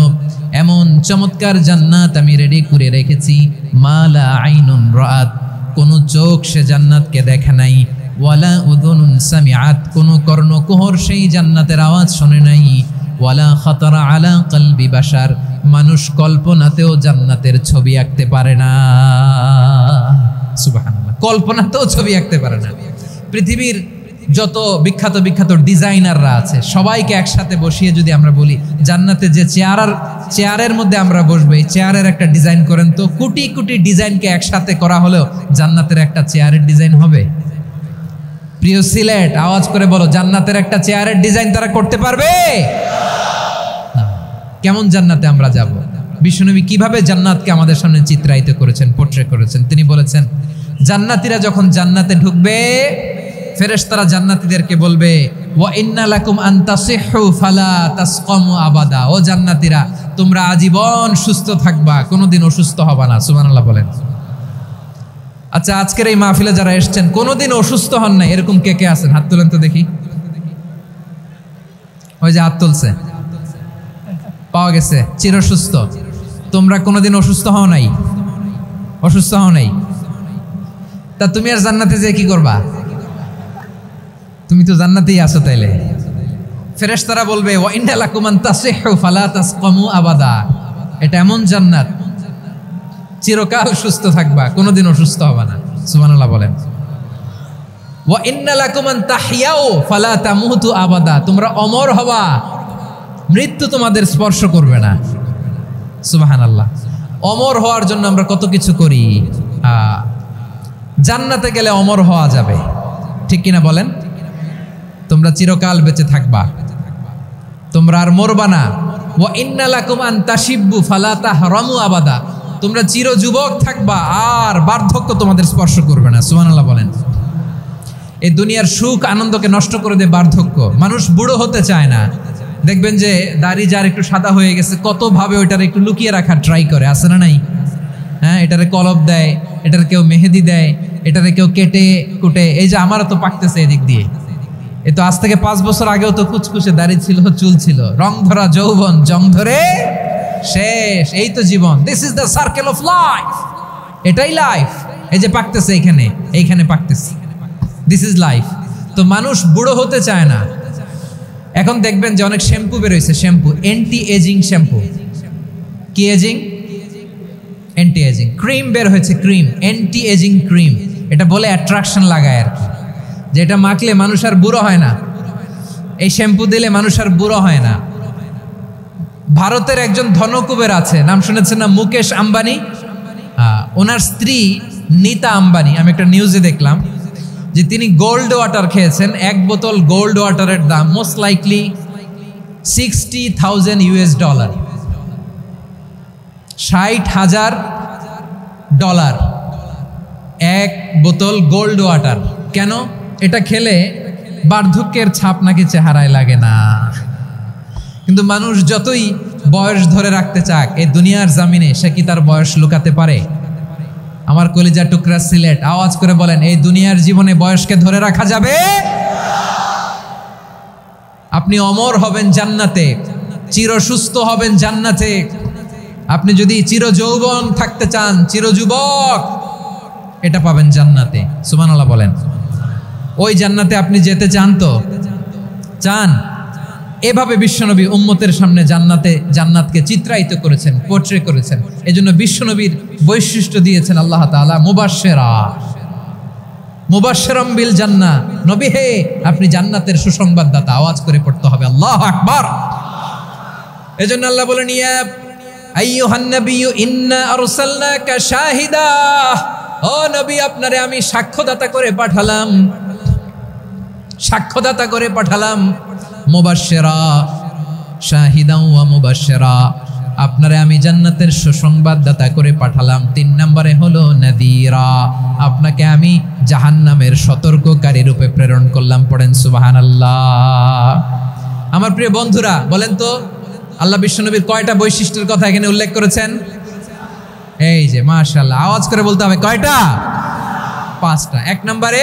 Speaker 1: এমন চমৎকার জান্নাত আমি রেডি করে রেখেছি, মা লা আইনুন রাআত, কোন চোখ সে জান্নাতকে দেখে নাই, ওয়ালা উযুনুন সামিআত, কোন কর্ণকুহর সেই জান্নাতের আওয়াজ শুনে নাই, ওয়ালা খাতারা আলা কলবি বাশার, মানুষ কল্পনাতেও জান্নাতের ছবি আঁকতে পারে না। সুবহানাল্লাহ, কল্পনাতেও ছবি আঁকতে পারে না। পৃথিবীর যত বিখ্যাত বিখ্যাত ডিজাইনাররা আছে সবাইকে একসাথে বসিয়ে যদি আমরা বলি জান্নাতে যে চেয়ারের মধ্যে আমরা বসবো, এই চেয়ারের একটা ডিজাইন করেন তো, কোটি কোটি ডিজাইনকে একসাথে করা হলেও জান্নাতের একটা চেয়ারের ডিজাইন হবে? প্রিয় সিলেট, আওয়াজ করে বলো, জান্নাতের একটা চেয়ারের ডিজাইন তারা করতে পারবে? কেমন জান্নাতে আমরা যাব? বিশ্বনবী কিভাবে জান্নাতকে আমাদের সামনে চিত্রায়িত করেছেন, পোর্ট্রে করেছেন। তিনি বলেছেন, জান্নাতীরা যখন জান্নাতে ঢুকবে, ফেরেশতারা জান্নাতীদেরকে বলবে, ওয়া ইন্না লাকুম আন তাসিহু ফালা তাসকামু আবাদা। ও জান্নাতীরা, তোমরা আজীবন সুস্থ থাকবা, কোনোদিন অসুস্থ হবা না। সুবহানাল্লাহ বলেন। আচ্ছা, আজকের এই মাহফিলে যারা এসেছেন কোনোদিন অসুস্থ হন নাই, এরকম কে কে আছেন? হাত তুলেন তো দেখি। ওই যে হাত তুলছে, পাওয়া গেছে, চিরসুস্থ। তোমরা কোনোদিন অসুস্থ হও নাই? অসুস্থ হও নাই? তা তুমি আর জান্নাতে যে কি করবা? তুমি তো জান্নাতেই আছো। তাইলে ফেরেশতারা বলবে, ওয়া ইন্না লাকুম আন তাসিহু ফালা তাসকামু আবাদা। এটা এমন জান্নাত, চিরকাল সুস্থ থাকবা, কোনোদিন অসুস্থ হবে না। সুবহানাল্লাহ বলেন। ওয়া ইন্না লাকুম আন তাহইয়াউ ফালা তামুতু আবাদা। তোমরা অমর হবা, মৃত্যু তোমাদের স্পর্শ করবে না। সুবহানাল্লাহ। অমর হওয়ার জন্য আমরা কত কিছু করি। জান্নাতে গেলে অমর হওয়া যাবে, ঠিক কিনা বলেন? তোমরা চিরকাল বেঁচে থাকবা, তোমরা আর মরবা না। ওয়া ইন্না লাকুম আন তাশিব্বু ফালা তাহরামু আবাদা। তোমরা চির যুবক থাকবা, আর বার্ধক্য তোমাদের স্পর্শ করবে না। সুবহানাল্লাহ বলেন। এই দুনিয়ার সুখ আনন্দকে নষ্ট করে দেয় বার্ধক্য। মানুষ বুড়ো হতে চায় না। দেখবেন যে দাড়ি যার একটু সাদা হয়ে গেছে, কত ভাবে ওইটার একটু লুকিয়ে রাখার ট্রাই করে, আছে না নাই? হ্যাঁ, এটারে কলপ দেয়, এটার কেউ মেহেদি দেয়, এটারে কেউ কেটে কুটে। এই যে আমারও তো পাকতেছে এদিক দিয়ে, এ তো আজ থেকে 5 বছর আগেও তো কুচকুচে দাড়ি ছিল, চুল ছিল, রং ধরা যৌবন, জং ধরে শেষ। এই তো জীবন। This is the circle of life. এটাই লাইফ। এই যে পাকতেছে এইখানে পাকতেছে, দিস ইজ লাইফ। তো মানুষ বুড়ো হতে চায় না। এখন দেখবেন যে অনেক শ্যাম্পু বেরোইছে, শ্যাম্পু অ্যান্টি এজিং শ্যাম্পু। কি এজিং? Anti aging. ক্রিম বের হয়েছে, ক্রিম, অ্যান্টি এজিং ক্রিম। এটা বলে অ্যাট্রাকশন লাগায় আর কি, যে এটা মাখলে মানুষ আর বুড়ো হয় না, এই শ্যাম্পু দিলে মানুষ আর বুড়ো হয় না। ভারতের একজন ধনকুবের আছে, নাম শুনেছেন না? মুকেশ আম্বানি। ওনার স্ত্রী নীতা আম্বানি, আমি একটা নিউজে দেখলাম যে তিনি গোল্ড ওয়াটার খেয়েছেন। 1 বোতল গোল্ড ওয়াটারের দাম মোস্ট লাইকলি $60,000 $60,000 1 বোতল গোল্ড ওয়াটার। কেন? এটা খেলে বার্ধক্যের ছাপ নাকি চেহারায় লাগে না। কিন্তু মানুষ যতই বয়স ধরে রাখতে চাক এই দুনিয়ার জামিনে, সে কি তার বয়স লুকাতে পারে? আমার কলিজা টুকরা সিলেট, আওয়াজ করে বলেন, এই দুনিয়ার জীবনে বয়সকে ধরে রাখা যাবে? আপনি অমর হবেন জান্নাতে, চির সুস্থ হবেন জান্নাতে। আপনি যদি চির যৌবন থাকতে চান, চির যুবক, এটা পাবেন জান্নাতে। সুবহানাল্লাহ বলেন। ওই জান্নাতে আপনি যেতে চান তো? চান? এভাবে বিশ্বনবী উম্মতের সামনে জান্নাতকে চিত্রায়িত করেছেন, পোর্ট্রে করেছেন। এজন্য বিশ্বনবীর বৈশিষ্ট্য দিয়েছেন আল্লাহ তাআলা মুবাশশিরাম বিল জান্নাহ। নবী হে, আপনি জান্নাতের সুসংবাদদাতা। আওয়াজ করে পড়তে হবে আল্লাহু আকবার। এজন্য আল্লাহ বলেন, ইয়া আইয়ুহান নাবিয়্যু ইন্না আরসালনাকা শাহিদা। ও নবী, আপনারে আমি সাক্ষ্যদাতা করে পাঠালাম। মুবাশশিরা শাহিদাও ওয়া মুবাশশিরা, আপনারে আমি জান্নাতের সুসংবাদদাতা করে পাঠালাম। 3 নম্বরে হলো নাযীরা, আপনাকে আমি জাহান্নামের সতর্ককারী রূপে প্রেরণ করলাম। পড়েন সুবহানাল্লাহ। আমার প্রিয় বন্ধুরা, বলেন তো আল্লাহ বিশ্বনবীর কয়টা বৈশিষ্ট্যের কথা এখানে উল্লেখ করেছেন? এই যে মাশাআল্লাহ, আওয়াজ করে বলতে হবে, কয়টা? 5টা। 1 নম্বরে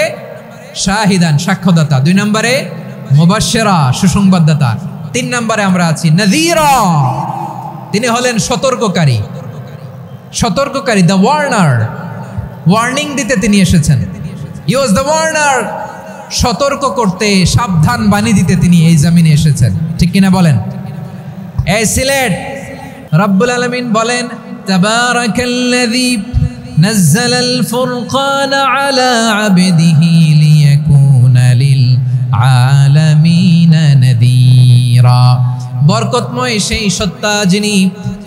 Speaker 1: শাহিদান, সাক্ষ্যদাতা। 2 নম্বরে মুবাশশিরা, সুসংবাদদাতা। 3 নম্বরে আমরা আছি নাযীরা, তিনি হলেন সতর্ককারী। দ্য ওয়ার্নার, ওয়ার্নিং দিতে তিনি এসেছেন। হি ওয়াজ দ্য ওয়ার্নার, সতর্ক করতে, সাবধান বাণী দিতে তিনি এই জমিনে এসেছেন। ঠিক কিনা বলেন? এই সিলেট, রব্বুল আলামিন বলেন, তাবারাকাল্লাযী নাযালাল ফুরকানা আলা আবদিহি লিয়াকুনা লিল আলামিনা নাযীরা। বরকতময় সেই সত্তা যিনি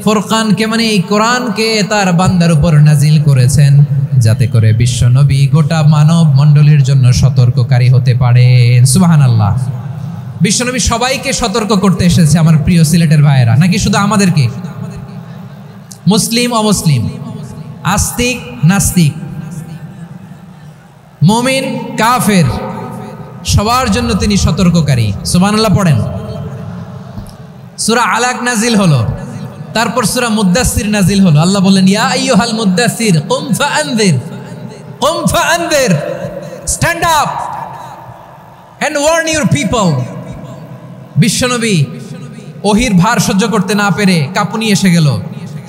Speaker 1: ফুরকানকে, মানে এই কোরআনকে তার বান্দার উপর নাজিল করেছেন, যাতে করে বিশ্বনবী গোটা মানব মণ্ডলীর জন্য সতর্ককারী হতে পারেন। সুবহানাল্লাহ। বিশ্বনবী সবাইকে সতর্ক করতে এসেছে, আমার প্রিয় সিলেটের ভাইয়েরা। নাকি শুধু আমাদেরকে? মুসলিম অমুসলিম, আস্তিক নাস্তিক, মুমিন কাফের, সবার জন্য তিনি সতর্ককারী। সুবহানাল্লাহ পড়েন। সূরা আলাক নাজিল হলো, তারপর সূরা মুদ্দাসসির নাজিল হলো। আল্লাহ বলেন, ইয়া আইয়ুহাল মুদ্দাসসির কুম ফাআনযির, stand up and warn your people. বিশ্বনবী ওহির ভার সহ্য করতে না পেরে কাঁপুনি এসে গেল,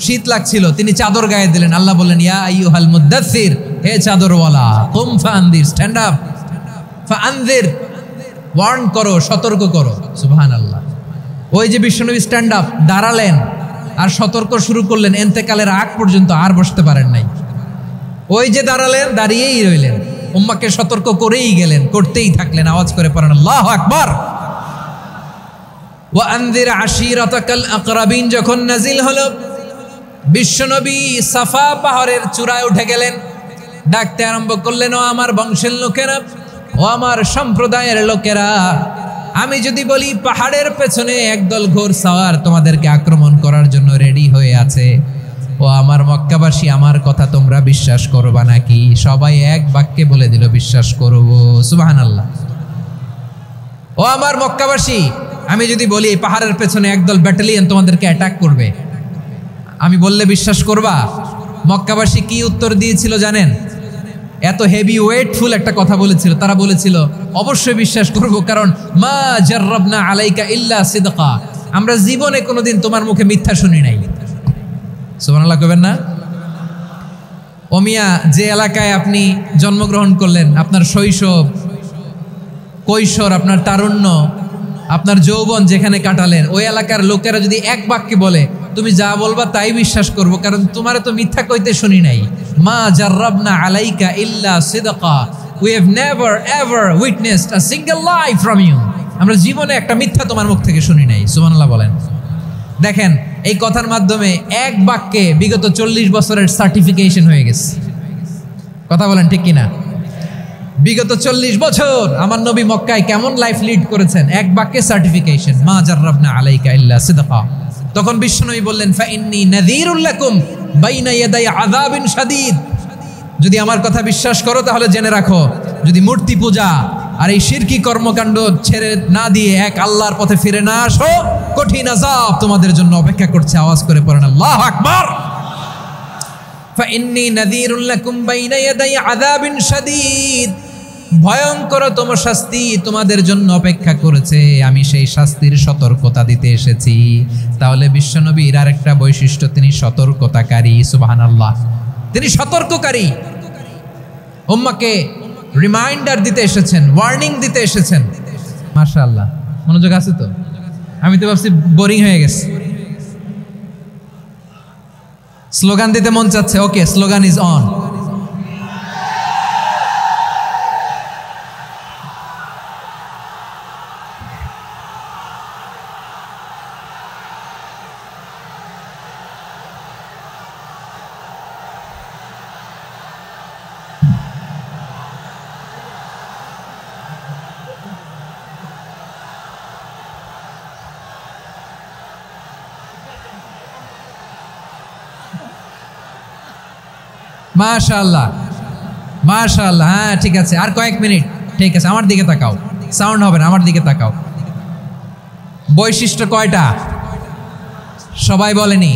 Speaker 1: শীত লাগছিল, তিনি চাদর গায়ে দিলেন। আল্লাহ বললেন, ইয়া আইয়ুহাল মুদ্দাসসির, হে চাদরওয়ালা, কুম ফাআনযির, স্ট্যান্ড আপ, ফাআনযির, ওয়ার্ন করো, সতর্ক করো। সুবহানাল্লাহ। ওই যে বিশ্বনবী স্ট্যান্ড আপ, দাঁড়ালেন আর সতর্ক শুরু করলেন, এন্তেকালের আগ পর্যন্ত আর বসতে পারেন নাই। ওই যে দাঁড়ালেন, দাঁড়িয়েই রইলেন, উম্মাকে সতর্ক করেই গেলেন, করতেই থাকলেন। আওয়াজ করে পড়েন আল্লাহু আকবার। ওয়া আনযির আশীরাতাকাল আকরাবিন যখন নাজিল হলো, বিশ্বনবী সাফা পাহাড়ের চূড়ায় উঠে গেলেন, ডাকতে আরম্ভ করলেন, ও আমার বংশের লোকেরা, ও আমার সম্প্রদায়ের লোকেরা, আমি যদি বলি পাহাড়ের পেছনে একদল ঘোড়সাওয়ার তোমাদেরকে আক্রমণ করার জন্য রেডি হয়ে আছে, ও আমার মক্কাবাসী, আমার কথা তোমরা বিশ্বাস করবা নাকি? সবাই এক বাক্যে বলে দিল, বিশ্বাস করব। সুবহানাল্লাহ। ও আমার মক্কাবাসী, আমি যদি বলি এই পাহাড়ের পেছনে একদল ব্যাটালিয়ন তোমাদেরকে অ্যাটাক করবে, আমি বললে বিশ্বাস করবা? মক্কাবাসী কি উত্তর দিয়েছিল জানেন? এত হেভি ওয়েটফুল একটা কথা বলেছিল। তারা বলেছিল অবশ্যই বিশ্বাস করব, কারণ মা জাররাবনা আলাইকা ইল্লা সিদকা, আমরা জীবনে কোনোদিন তোমার মুখে মিথ্যা শুনি নাই। সুবহানাল্লাহ কইবেন না? ও মিয়া, যে এলাকায় আপনি জন্মগ্রহণ করলেন, আপনার শৈশব, কৈশোর, আপনার তারুণ্য, আপনার যৌবন যেখানে কাটালেন, ওই এলাকার লোকেরা যদি এক বাক্যে বলে তুমি যা বলবা তাই বিশ্বাস করব, কারণ তোমারে তো মিথ্যা কইতে শুনি নাই। মা জাররাবনা আলাইকা ইল্লা সিদকা, we have never ever witnessed a single lie from you, আমরা জীবনে একটা মিথ্যা তোমার মুখ থেকে শুনি নাই। সুবহানাল্লাহ বলেন। দেখেন, এই কথার মাধ্যমে এক বাক্যে বিগত 40 বছরের সার্টিফিকেশন হয়ে গেছে। কথা বলেন ঠিক কিনা? বিগত 40 বছর আমার নবী মক্কায় কেমন লাইফ লিড করেছেন, এক বাক্যে সার্টিফিকেশন, মা জাররাবনা আলাইকা ইল্লা সিদকা। তখন বিশ্বনবী বললেন, ফাইন্নী নাযীরুল লাকুম বাইনা ইয়াদাই আযাবিন শাদীদ, যদি আমার কথা বিশ্বাস করো তাহলে জেনে রাখো, যদি মূর্তি পূজা আর এই শিরকি কর্মকাণ্ড ছেড়ে না দিয়ে এক আল্লাহর পথে ফিরে না আসো, কঠিন আযাব তোমাদের জন্য অপেক্ষা করছে। আওয়াজ করে পড়েন আল্লাহু আকবার। ফাইন্নী নাযীরুল লাকুম বাইনা ইয়াদাই আযাবিন শাদীদ, ভয়ঙ্করতম শাস্তি তোমাদের জন্য অপেক্ষা করেছে, আমি সেই শাস্তির সতর্কতা দিতে এসেছি। তাহলে বিশ্বনবীর আরেকটা বৈশিষ্ট্য, তিনি সতর্কতাকারী। সুবহানাল্লাহ, তিনি সতর্ককারী। উম্মাহকে রিমাইন্ডার দিতে এসেছেন, ওয়ার্নিং দিতে এসেছেন। মাশাআল্লাহ, মনোযোগ আছে তো? আমি তো ভাবছি বোরিং হয়ে গেছে। স্লোগান দিতে মন চাচ্ছে। ওকে, স্লোগান ইজ অন। মাশাআল্লাহ, মাশাআল্লাহ। হ্যাঁ, ঠিক আছে, আর কয়েক মিনিট। ঠিক আছে, আমার দিকে তাকাও, সাউন্ড হবে না, আমার দিকে তাকাও। বৈশিষ্ট্য কয়টা সবাই বলেনি?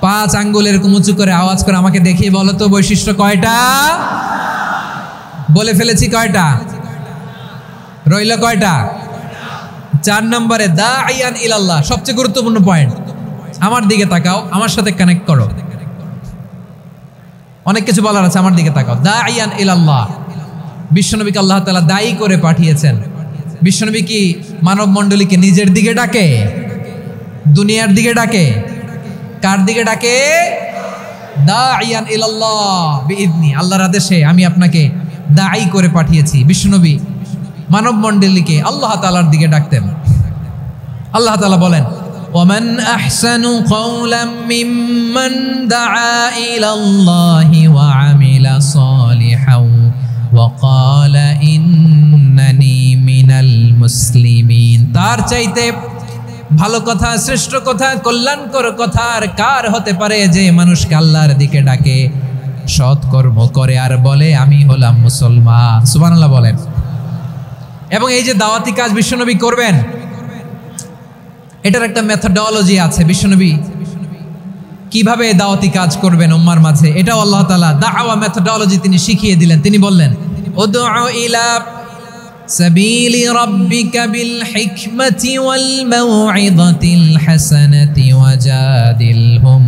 Speaker 1: 5 আঙ্গুলের উঁচু করে আওয়াজ করে আমাকে দেখিয়ে বলো তো, বৈশিষ্ট্য কয়টা? বলে ফেলেছি কয়টা? রইল কয়টা? 4 নম্বরে দাঈয়ান ইলাল্লাহ, সবচেয়ে গুরুত্বপূর্ণ পয়েন্ট। আমার দিকে তাকাও, আমার সাথে কানেক্ট করো। অনেক কিছু বলার আছে, আমার দিকে তাকাও। দাঈয়ান ইলাল্লাহ, বিশ্বনবীকে আল্লাহ তাআলা দায়ী করে পাঠিয়েছেন। বিশ্বনবী কি মানব মণ্ডলীকে নিজের দিকে ডাকে? দুনিয়ার দিকে ডাকে? কার দিকে ডাকে? দাঈয়ান ইলাল্লাহ বিইذনি, আল্লাহর আদেশে আমি আপনাকে দায়ী করে পাঠিয়েছি। বিশ্বনবী মানব মণ্ডলীকে আল্লাহ তাআলার দিকে ডাকতেন। আল্লাহ তাআলা বলেন, ومن أحسن قولا ممن دعا إلى الله وعمل صالحا وقال إنني من المسلمين, তার চাইতে ভালো কথা, শ্রেষ্ঠ কথা, কল্যাণকর কথা আর কার হতে পারে যে মানুষকে আল্লাহর দিকে ডাকে, সৎকর্ম করে আর বলে আমি হলাম মুসলমান। সুবহানাল্লাহ বলেন। এবং এই যে দাওয়াতি কাজ বিশ্বনবী করবেন, এটার একটা মেথডোলজি আছে। বিশ্বনবী কিভাবে দাওয়াতি কাজ করবেন উম্মার মাঝে, এটাও আল্লাহ তাআলা দাওয়া মেথডোলজি তিনি শিখিয়ে দিলেন। তিনি বললেন, উদউ ইলা সাবিলি রাব্বিকা বিল হিকমাতি ওয়াল মাউইযাতিল হাসানাতি ওয়াজাদিলহুম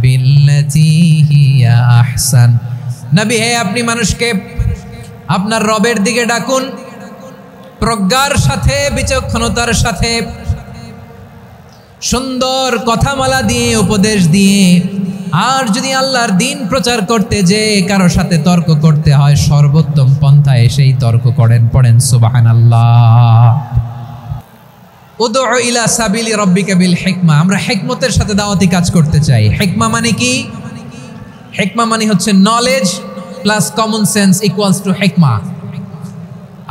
Speaker 1: বিল্লাতী হিয়া আহসান। নবী হে, আপনি মানুষকে আপনার রবের দিকে ডাকুন প্রজ্ঞার সাথে, বিচক্ষণতার সাথে, সুন্দর কথামালা দিয়ে, উপদেশ দিয়ে। আর যদি আল্লাহর দ্বীন প্রচার করতে যে কারো সাথে তর্ক করতে হয়, সর্বোত্তম পন্থায় সেই তর্ক করেন। পড়েন সুবহানাল্লাহ। উদউ ইলা সাবিলি রাব্বিকা বিল হিকমা, আমরা হিকমতের সাথে দাওয়াতি কাজ করতে চাই। হিকমা মানে কি? হিকমা মানে হচ্ছে knowledge plus common sense equals to হিকমা।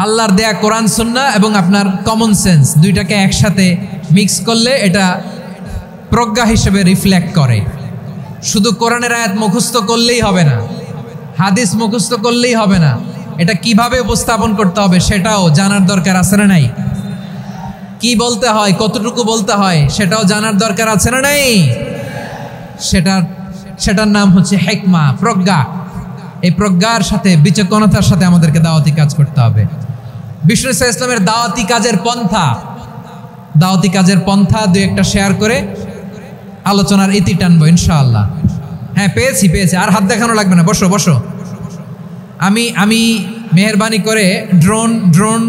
Speaker 1: আল্লাহর দেয়া কোরআন সুন্নাহ এবং আপনার কমন সেন্স, দুইটাকে একসাথে মিক্স করলে এটা প্রজ্ঞা হিসেবে রিফ্লেক্ট করে। শুধু কোরআনের আয়াত মুখস্থ করলেই হবে না, হাদিস মুখস্থ করলেই হবে না, এটা কিভাবে উপস্থাপন করতে হবে সেটাও জানার দরকার আছে না নাই? কি বলতে হয়, কতটুকু বলতে হয় সেটাও জানার দরকার আছে না নাই? সেটার নাম হচ্ছে হিকমা, প্রজ্ঞা। এই প্রজ্ঞার সাথে বিচক্ষণতার সাথে আমাদেরকে দাওয়াতি কাজ করতে হবে। বিষ্ণু ইসলামের দাওয়াতি কাজের পন্থা দুই একটা শেয়ার করে আলোচনার ইতি টানবো ইনশাআল্লাহ। হ্যাঁ, পেয়েছি। আর হাত দেখানো লাগবে না, বসো। আমি মেহেরবানি করে ড্রোন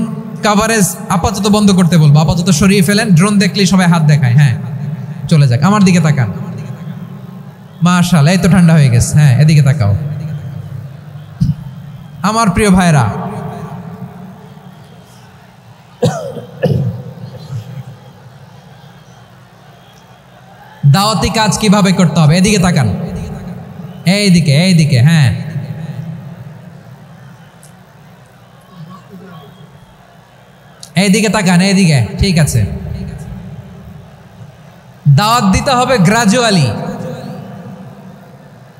Speaker 1: কাভারেজ আপাতত বন্ধ করতে বলবো, আপাতত সরিয়ে ফেলেন। ড্রোন দেখলেই সবাই হাত দেখায়। হ্যাঁ, চলে যাক, আমার দিকে তাকান। মাশাআল্লাহ, এই তো ঠান্ডা হয়ে গেছে। হ্যাঁ, এদিকে তাকাও। আমার প্রিয় ভাইরা, দাওয়াতি কাজ কিভাবে করতে হবে এদিকে তাকান। এইদিকে। হ্যাঁ, এইদিকে তাকান, এইদিকে। ঠিক আছে, দাওয়াত দিতে হবে গ্রাজুয়ালি।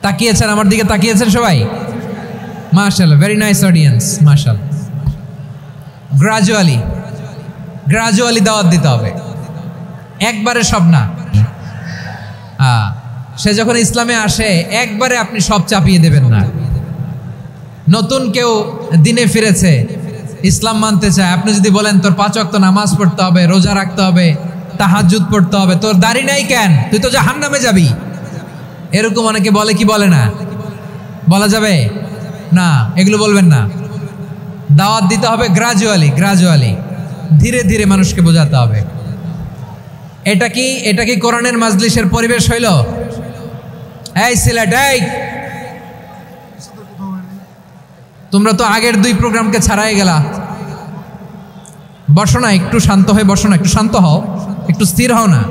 Speaker 1: তাকিয়েছেন আমার দিকে, তাকিয়েছেন সবাই? মাশাআল্লাহ, ভেরি নাইস অডিয়েন্স, মাশাআল্লাহ। গ্রাজুয়ালি দাওয়াত দিতে হবে, একবারে সব না। সে যখন ইসলামে আসে একবারে আপনি সব চাপিয়ে দেবেন না। নতুন কেউ দিনে ফিরেছে, ইসলাম মানতে চায়, আপনি যদি বলেন তোর 5 ওয়াক্ত নামাজ পড়তে হবে, রোজা রাখতে হবে, তাহাজ্জুদ পড়তে হবে, তোর দাড়ি নাই কেন, তুই তো জাহান্নামে যাবি, এরকম অনেকে বলে কি বলে না? বলা যাবে না, এগুলো বলবেন না। দাওয়াত দিতে হবে গ্রাজুয়ালি, ধীরে ধীরে মানুষকে বোঝাতে হবে। এটা কি কোরআনের মাজলিসের পরিবেশ হইল? এই সিলেট, এই তোমরা তো আগের 2 প্রোগ্রামকে ছাড়াই গেলা। বসো না, একটু শান্ত হয়ে বসো না, একটু শান্ত হও, একটু স্থির হও না।